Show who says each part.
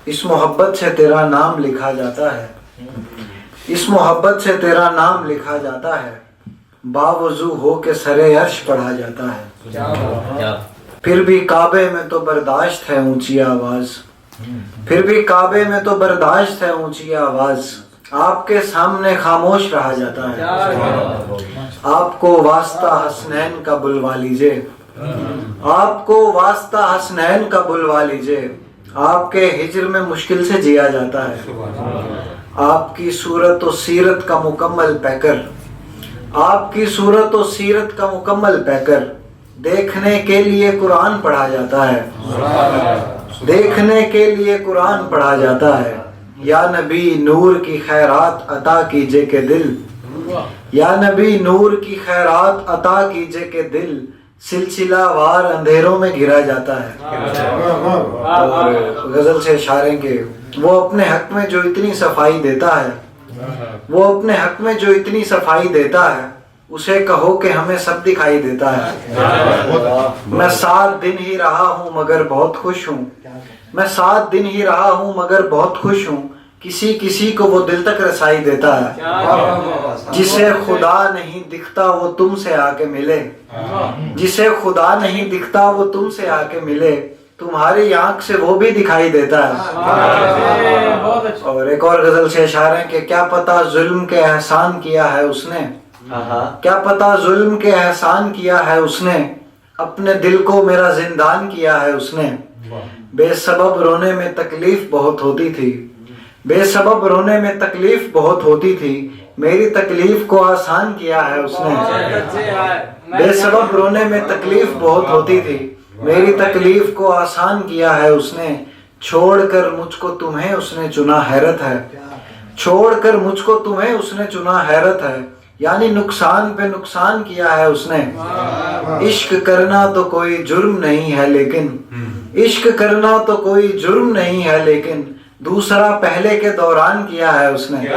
Speaker 1: اس محبت سے تیرا نام لکھا جاتا ہے، اس محبت سے تیرا نام لکھا جاتا ہے، باوضو ہو کے سرے عرش پڑھا جاتا ہے۔ پھر بھی کعبے میں تو برداشت ہے اونچی آواز، پھر بھی کعبے میں تو برداشت ہے اونچی آواز، آپ کے سامنے خاموش رہا جاتا ہے۔ آپ کو واسطہ حسنین کا بلوا لیجئے، آپ کو واسطہ حسنین کا بلوا لیجئے، آپ کے ہجر میں مشکل سے جیا جاتا ہے۔ آپ کی صورت و سیرت کا مکمل پیکر، آپ کی صورت و سیرت کا مکمل پیکر، دیکھنے کے لیے قرآن پڑھا جاتا ہے، دیکھنے کے لیے قرآن پڑھا جاتا ہے۔ یا نبی نور کی خیرات عطا کیجے کہ دل، یا نبی نور کی خیرات عطا کیجے کہ دل سلسلہ وار اندھیروں میں گرا جاتا ہے۔ اور غزل سے اشارے ہیں کہ وہ اپنے حق میں جو اتنی صفائی دیتا ہے، وہ اپنے حق میں جو اتنی صفائی دیتا ہے، اسے کہو کہ ہمیں سب دکھائی دیتا ہے۔ میں 7 دن ہی رہا ہوں مگر بہت خوش ہوں، میں 7 دن ہی رہا ہوں مگر بہت خوش ہوں، کسی کسی کو وہ دل تک رسائی دیتا ہے۔ جسے خدا نہیں دکھتا وہ تم سے آ کے ملے، جسے خدا نہیں دکھتا وہ تم سے آ کے ملے، تمہاری آنکھ سے وہ بھی دکھائی دیتا ہے۔ اور ایک اور غزل سے اشارے ہیں کہ کیا پتا ظلم کے احسان کیا ہے اس نے، کیا پتا ظلم کے احسان کیا ہے اس نے، اپنے دل کو میرا زندان کیا ہے اس نے۔ بے سبب رونے میں تکلیف بہت ہوتی تھی، بے سبب رونے میں تکلیف بہت ہوتی تھی، میری تکلیف کو آسان کیا ہے اس نے۔ بے سبب رونے میں تکلیف بہت ہوتی تھی، میری تکلیف کو آسان کیا ہے اس نے، چھوڑ کر مجھ کو تمہیں اس نے چنا حیرت ہے، چھوڑ کر مجھ کو تمہیں اس نے چنا حیرت ہے، یعنی نقصان پہ نقصان کیا ہے اس نے۔ عشق کرنا تو کوئی جرم نہیں ہے لیکن، عشق کرنا تو کوئی جرم نہیں ہے لیکن، دوسرا پہلے کے دوران کیا ہے اس نے۔